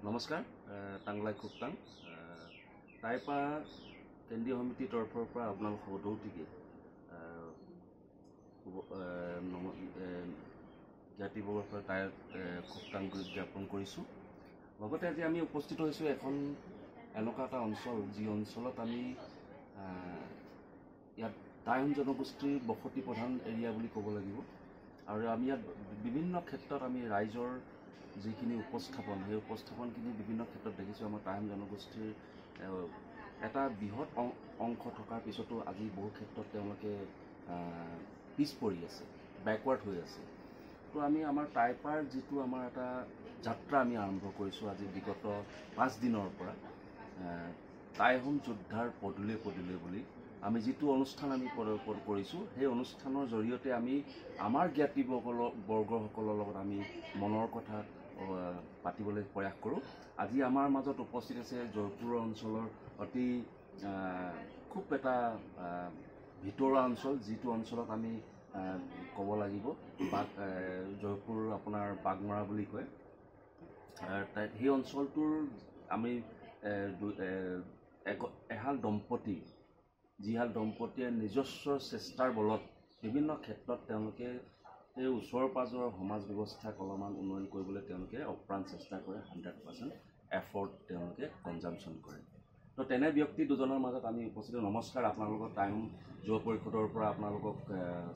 নমস্কাৰ টাংলাই খুকটাং টাইপা কেন্দ্ৰীয় সমিতিৰ তৰফৰ পৰা আপোনালোক সদৌতিকে জ্ঞাতি বৰ্ষৰ টাই খুকটাং জ্ঞাপন কৰিছোঁ। লগতে আজি আমি উপস্থিত হৈছোঁ এখন এনেকুৱা এটা অঞ্চল যি অঞ্চলত আমি ইয়াত টাইম জনগোষ্ঠীৰ বসতি প্ৰধান এৰিয়া বুলি ক'ব লাগিব। আৰু আমি ইয়াত বিভিন্ন ক্ষেত্ৰত আমি ৰাইজৰ যিখিনি উপস্থাপন সেই উপস্থাপনখিনি বিভিন্ন ক্ষেত্ৰত দেখিছোঁ। আমাৰ টাইম জনগোষ্ঠীৰ এটা বৃহৎ অংশ থকাৰ পিছতো আজি বহু ক্ষেত্ৰত তেওঁলোকে পিছ পৰি আছে, বেকৱাৰ্ড হৈ আছে। তো আমি আমাৰ টাইপাৰ যিটো আমাৰ এটা যাত্ৰা আমি আৰম্ভ কৰিছোঁ আজি বিগত 5 দিনৰ পৰা টাই আহোম যোদ্ধাৰ পদূলে পদূলে বুলি আমি যিটো অনুষ্ঠান আমি কৰিছোঁ, সেই অনুষ্ঠানৰ জৰিয়তে আমি আমাৰ জ্ঞাতিবৰ্গসকলৰ লগত আমি মনৰ কথা পাতিবলৈ প্ৰয়াস কৰোঁ। আজি আমাৰ মাজত উপস্থিত আছে জয়পুৰ অঞ্চলৰ অতি খুব এটা ভিতৰুৱা অঞ্চল, যিটো অঞ্চলত আমি ক'ব লাগিব জয়পুৰ আপোনাৰ বাগমৰা বুলি কয়। সেই অঞ্চলটোৰ আমি এহাল দম্পতী, যিহাল দম্পতীয়ে নিজস্ব চেষ্টাৰ বলত বিভিন্ন ক্ষেত্ৰত তেওঁলোকে এই ওচৰ পাজৰৰ সমাজ ব্যৱস্থাক অলপমান উন্নয়ন কৰিবলৈ তেওঁলোকে অপ্ৰাণ চেষ্টা কৰে। 100% এফৰ্ট তেওঁলোকে কনজামশ্যন কৰে। তো তেনে ব্যক্তি দুজনৰ মাজত আমি উপস্থিত। নমস্কাৰ, আপোনালোকৰ টাইম যুৱ পৰিষদৰ পৰা আপোনালোকক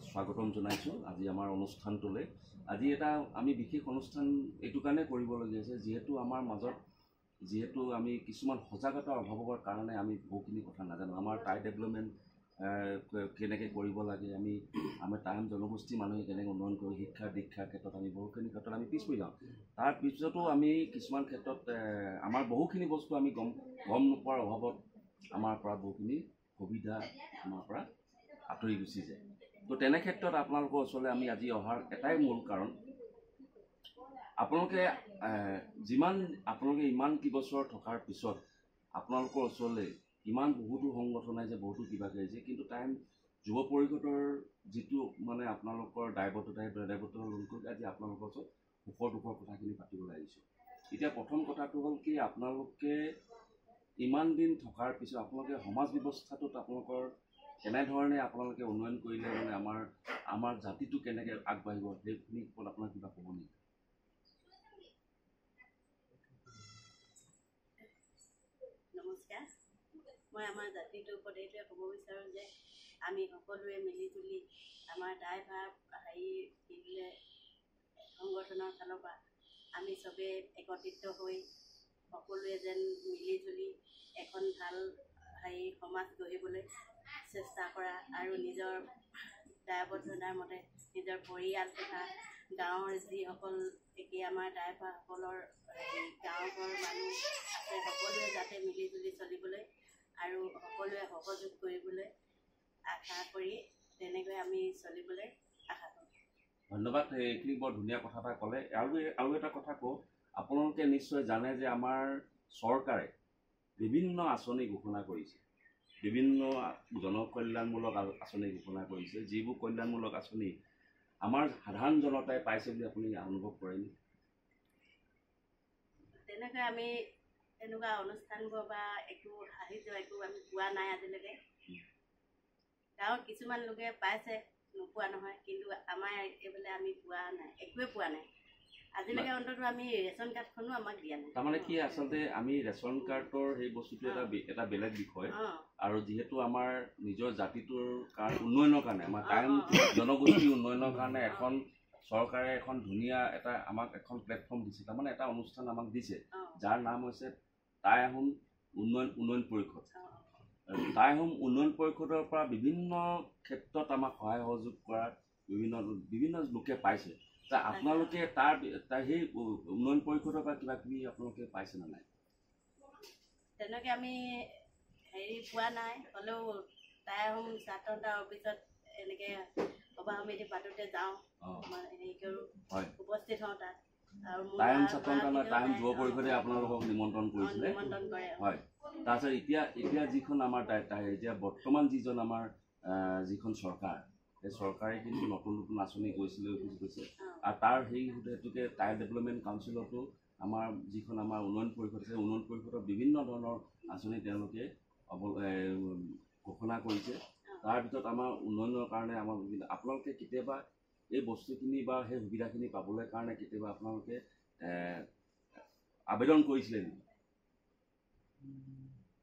স্বাগতম জনাইছোঁ আজি আমাৰ অনুষ্ঠানটোলৈ। আজি এটা আমি বিশেষ অনুষ্ঠান এইটো কাৰণে কৰিবলগীয়া হৈছে, যিহেতু আমি কিছুমান সজাগতাৰ অভাৱৰ কাৰণে আমি বহুখিনি কথা নাজানো। আমাৰ টাই ডেভেলপমেণ্ট কেনেকৈ কৰিব লাগে, আমাৰ টাইম জনগোষ্ঠীৰ মানুহে কেনেকৈ উন্নয়ন কৰোঁ, শিক্ষা দীক্ষাৰ ক্ষেত্ৰত আমি বহুখিনি ক্ষেত্ৰত আমি পিছ পৰি যাওঁ। তাৰপিছতো আমি কিছুমান ক্ষেত্ৰত আমাৰ বহুখিনি বস্তু আমি গম নোপোৱাৰ অভাৱত আমাৰ পৰা বহুখিনি সুবিধা আমাৰ পৰা আঁতৰি গুচি যায়। তো তেনে ক্ষেত্ৰত আপোনালোকৰ ওচৰলৈ আমি আজি অহাৰ এটাই মূল কাৰণ, আপোনালোকে ইমান কেইবছৰ থকাৰ পিছত আপোনালোকৰ ওচৰলৈ ইমান বহুতো সংগঠন আহিছে, বহুতো কিবা কৰিছে, কিন্তু টাইম যুৱ পৰিষদৰ যিটো মানে আপোনালোকৰ দায়বদ্ধতা, সেই দায়বদ্ধতা লোক আজি আপোনালোকৰ ওচৰত সুখৰ দুখৰ কথাখিনি পাতিবলৈ আহিছোঁ। এতিয়া প্ৰথম কথাটো হ'ল কি, আপোনালোকে ইমান দিন থকাৰ পিছত আপোনালোকে সমাজ ব্যৱস্থাটোত আপোনালোকৰ কেনেধৰণে আপোনালোকে উন্নয়ন কৰিলে মানে আমাৰ জাতিটো কেনেকৈ আগবাঢ়িব, সেইখিনি ওপৰত আপোনাৰ কিবা ক'ব নেকি? নমস্কাৰ, মই আমাৰ জাতিটোৰ ওপৰত এইটোৱে ক'ব বিচাৰোঁ যে আমি সকলোৱে মিলি জুলি আমাৰ টাইপাৰ সংগঠনৰ ফালৰ পৰা আমি চবেই একত্ৰিত হৈ সকলোৱে যেন মিলি জুলি এখন ভাল সমাজ গঢ়িবলৈ চেষ্টা কৰা আৰু নিজৰ দায়বদ্ধতাৰ মতে নিজৰ পৰিয়াল তথা গাঁৱৰ যিসকল এতিয়া আমাৰ টাইপাৰসকলৰ গাঁৱৰ মানুহ আছে সকলোৱে যাতে মিলি জুলি চলিবলৈ আৰু সকলোৱে সহযোগ কৰিবলৈ আশা কৰি তেনেকৈ আমি চলিবলৈ আশা কৰোঁ। ধন্যবাদ। এইখিনি বৰ ধুনীয়া কথা এটা ক'লে। আৰু এটা কথা কওঁ, আপোনালোকে নিশ্চয় জানে যে আমাৰ চৰকাৰে বিভিন্ন আঁচনি ঘোষণা কৰিছে, বিভিন্ন জনকল্যাণমূলক আঁচনি ঘোষণা কৰিছে, যিবোৰ কল্যাণমূলক আঁচনি আমাৰ সাধাৰণ জনতাই পাইছে বুলি আপুনি অনুভৱ কৰেনে? তেনেকৈ আমি এনেকুৱা অনুষ্ঠানবোৰ বা সাহায্য আমি পোৱা নাই আজিলৈকে। গাঁৱত কিছুমান লোকে পাইছে, নোপোৱা নহয়, কিন্তু আমাৰ এইফালে আমি পোৱা নাই, একোৱে পোৱা নাই আজিলৈকে। অন্ততঃ আমি ৰেচন কাৰ্ডখনো আমাক দিয়া নাই। তাৰমানে কি, আচলতে আমি ৰেচন কাৰ্ডৰ সেই বস্তুটো এটা বেলেগ বিষয়। আৰু যিহেতু আমাৰ নিজৰ জাতিটোৰ উন্নয়নৰ কাৰণে, আমাৰ টাইম জনগোষ্ঠীৰ উন্নয়নৰ কাৰণে এখন চৰকাৰে এখন ধুনীয়া আমাক এখন প্লেটফৰ্ম দিছে, তাৰমানে এটা অনুষ্ঠান আমাক দিছে, যাৰ নাম হৈছে টাই আহোম উন্নয়ন পৰিষদ। টাই আহোম উন্নয়ন পৰিষদৰ পৰা বিভিন্ন ক্ষেত্ৰত আমাক সহায় সহযোগ কৰা বিভিন্ন লোকে পাইছে। আপোনালোকে তাৰ সেই উন্নয়ন পৰিষদৰ পৰা কিবা কিবি আপোনালোকে পাইছে নে নাই? তেনেকৈ আমি পোৱা নাই, হ'লেও টাই আহোম ছাত্ৰ অফিচত এনেকৈ সভা সমিতি পাতোঁতে যাওঁ, হেৰি কৰোঁ, উপস্থিত হওঁ তাত। টাইম টাইম যুৱ পৰিষদে আপোনালোকক নিমন্ত্ৰণ কৰিছিলে, হয়। তাৰপিছত এতিয়া যিখন আমাৰ এতিয়া বৰ্তমান যিজন আমাৰ যিখন চৰকাৰ, সেই চৰকাৰে কিন্তু নতুন আঁচনি গৈছে। আৰু তাৰ সেই হেতুকে টাই ডেভেলপমেণ্ট কাউন্সিলতো আমাৰ যিখন আমাৰ উন্নয়ন পৰিষদ আছে উন্নয়ন পৰিষদৰ বিভিন্ন ধৰণৰ আঁচনি তেওঁলোকে ঘোষণা কৰিছে তাৰ ভিতৰত আমাৰ উন্নয়নৰ কাৰণে আমাৰ আপোনালোকে কেতিয়াবা এই বস্তুখিনি বা সেই সুবিধাখিনি পাবলৈ কাৰণে কেতিয়াবা আপোনালোকে আবেদন কৰিছিলে নেকি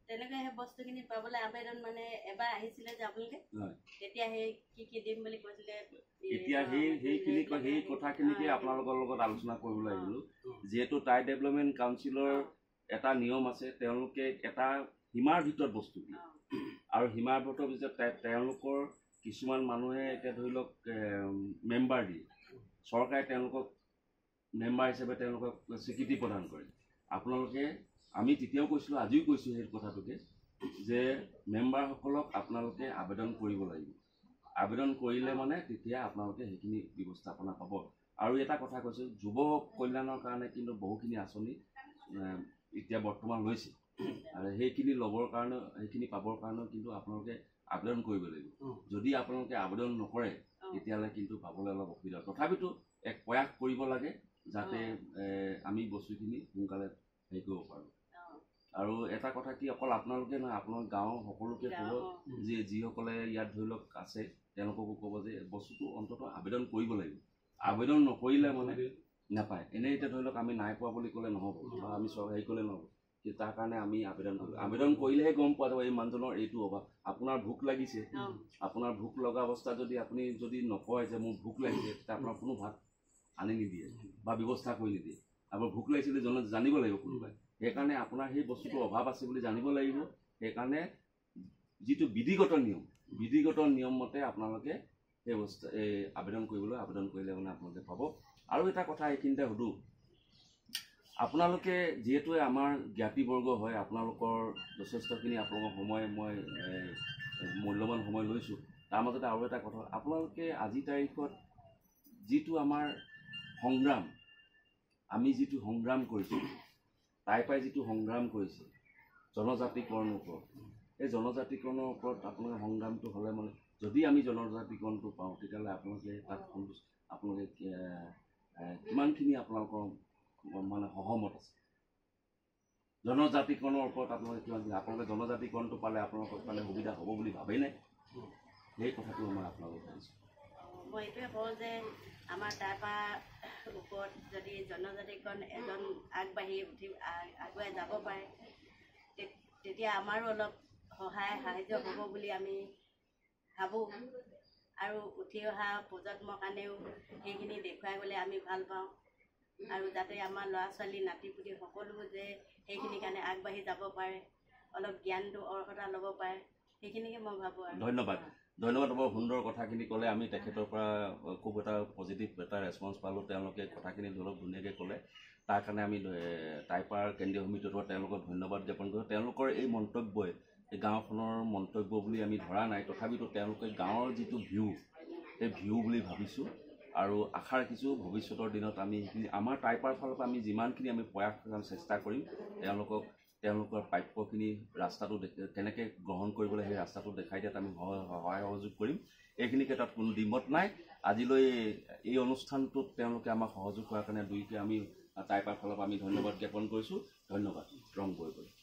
তেনেকৈ সেই বস্তুখিনি পাবলৈ আবেদন মানে এবাৰ আহিছিলে যে আপোনালোকে তেতিয়া সেই কি দিম বুলি কৈছিলে এতিয়া সেই কথাখিনিকে আপোনালোকৰ লগত আলোচনা কৰিবলৈ আহিলোঁ যিহেতু টাই ডেভেলপমেণ্ট কাউন্সিলৰ এটা নিয়ম আছে তেওঁলোকে এটা সীমাৰ ভিতৰত বস্তু দিয়ে আৰু সীমাৰ ভিতৰত তেওঁলোকৰ কিছুমান মানুহে এতিয়া ধৰি লওক মেম্বাৰ দিয়ে চৰকাৰে তেওঁলোকক মেম্বাৰ হিচাপে তেওঁলোকক স্বীকৃতি প্ৰদান কৰে আপোনালোকে আমি তেতিয়াও কৈছিলোঁ আজিও কৈছোঁ সেই কথাটোকে যে মেম্বাৰসকলক আপোনালোকে আবেদন কৰিব লাগিব আবেদন কৰিলে মানে তেতিয়া আপোনালোকে সেইখিনি ব্যৱস্থাপনা পাব আৰু এটা কথা কৈছোঁ যুৱ কল্যাণৰ কাৰণে কিন্তু বহুখিনি আঁচনি এতিয়া বৰ্তমান লৈছে আৰু সেইখিনি ল'বৰ কাৰণে সেইখিনি পাবৰ কাৰণেও কিন্তু আপোনালোকে আবেদন কৰিব লাগিব যদি আপোনালোকে আবেদন নকৰে তেতিয়াহ'লে কিন্তু পাবলৈ অলপ অসুবিধা তথাপিতো এক প্ৰয়াস কৰিব লাগে যাতে আমি বস্তুখিনি সোনকালে হেৰি কৰিব পাৰোঁ আৰু এটা কথা কি অকল আপোনালোকে নহয় আপোনাৰ গাঁৱৰ সকলোকে ক'ব যিসকলে ইয়াত ধৰি লওক আছে তেওঁলোককো ক'ব যে বস্তুটো অন্ততঃ আবেদন কৰিব লাগিব আবেদন নকৰিলে মানে নাপায় এনেই এতিয়া ধৰি লওক আমি নাই পোৱা বুলি ক'লে নহ'ব বা আমি হেৰি ক'লে নহ'ব কিন্তু তাৰ কাৰণে আমি আবেদন কৰিলেহে গম পোৱা যাব এই মানুহজনৰ এইটো অভাৱ আপোনাৰ ভোক লাগিছে আপোনাৰ ভোক লগা অৱস্থাত যদি আপুনি যদি নকয় যে মোৰ ভোক লাগিছে তেতিয়া আপোনাৰ কোনো ভাত আনি নিদিয়ে বা ব্যৱস্থা কৰি নিদিয়ে আপোনাৰ ভোক লাগিছিলে জানিব লাগিব কোনোবাই সেইকাৰণে আপোনাৰ সেই বস্তুটোৰ অভাৱ আছে বুলি জানিব লাগিব সেইকাৰণে যিটো বিধিগত নিয়ম মতে আপোনালোকে সেই বস্তু আবেদন কৰিবলৈ আবেদন কৰিলে মানে আপোনালোকে পাব আৰু এটা কথা এইখিনিতে সুধোঁ আপোনালোকে যিহেতু আমাৰ জ্ঞাতিবৰ্গ হয় আপোনালোকৰ যথেষ্টখিনি আপোনালোকৰ সময় মই মূল্যৱান সময় লৈছোঁ তাৰ মাজতে আৰু এটা কথা আপোনালোকে আজিৰ তাৰিখত যিটো আমাৰ সংগ্ৰাম আমি যিটো সংগ্ৰাম কৰিছোঁ তাই পাই যিটো সংগ্ৰাম কৰিছে জনজাতিকৰণৰ ওপৰত এই জনজাতিকৰণৰ ওপৰত আপোনালোকে সংগ্ৰামটো হ'লে মানে যদি আমি জনজাতিকৰণটো পাওঁ তেতিয়াহ'লে আপোনালোকে তাত আপোনালোকে কিমানখিনি আপোনালোকৰ মানে সহমত আছে জনজাতিকৰণৰ ওপৰত আপোনালোকে আপোনালোকে জনজাতিকৰণটো পালে আপোনালোকৰ মানে সুবিধা হ'ব বুলি ভাবেই নাই সেই কথাটো মই আপোনালোকক কৈছোঁ মই এইটোৱে কওঁ যে আমাৰ তাৰপৰা ওপৰত যদি জনজাতিকৰণ এজন আগবাঢ়ি আগুৱাই যাব পাৰে তেতিয়া আমাৰো অলপ সাহায্য হ'ব বুলি আমি ভাবোঁ আৰু উঠি অহা প্ৰজন্মৰ কাৰণেও সেইখিনি দেখুৱাই গ'লে আমি ভাল পাওঁ আৰু যাতে আমাৰ ল'ৰা ছোৱালী নাতি পুতি সকলো যে সেইখিনিৰ কাৰণে আগবাঢ়ি যাব পাৰে অলপ জ্ঞানটো অৰ্হতা ল'ব পাৰে সেইখিনিকে মই ভাবোঁ আৰু ধন্যবাদ বৰ সুন্দৰ কথাখিনি ক'লে আমি তেখেতৰ পৰা খুব এটা পজিটিভ এটা ৰেছপন্স পালোঁ তেওঁলোকে কথাখিনি অলপ ধুনীয়াকৈ ক'লে তাৰ কাৰণে আমি টাইপাৰ কেন্দ্ৰীয় সমিতিৰ পৰা তেওঁলোকক ধন্যবাদ জ্ঞাপন কৰোঁ তেওঁলোকৰ এই মন্তব্যই এই গাঁওখনৰ মন্তব্য বুলি আমি ধৰা নাই তথাপিতো তেওঁলোকে গাঁৱৰ যিটো ভিউ সেই ভিউ বুলি ভাবিছোঁ আৰু আশা ৰাখিছোঁ ভৱিষ্যতৰ দিনত আমি সেইখিনি আমাৰ টাইপাৰ ফালৰ পৰা আমি যিমানখিনি আমি প্ৰয়াস চেষ্টা কৰিম তেওঁলোকৰ প্ৰাপ্যখিনি ৰাস্তাটো কেনেকৈ গ্ৰহণ কৰিবলৈ সেই ৰাস্তাটো দেখাই দিয়াত আমি সহায় সহযোগ কৰিম এইখিনি ক্ষেত্ৰত কোনো দ্বিমত নাই আজিলৈ এই অনুষ্ঠানটোত তেওঁলোকে আমাক সহযোগ কৰাৰ কাৰণে দুয়োকে আমি টাইপাৰ ফালৰ পৰা আমি ধন্যবাদ জ্ঞাপন কৰিছোঁ ধন্যবাদ ৰং গগৈ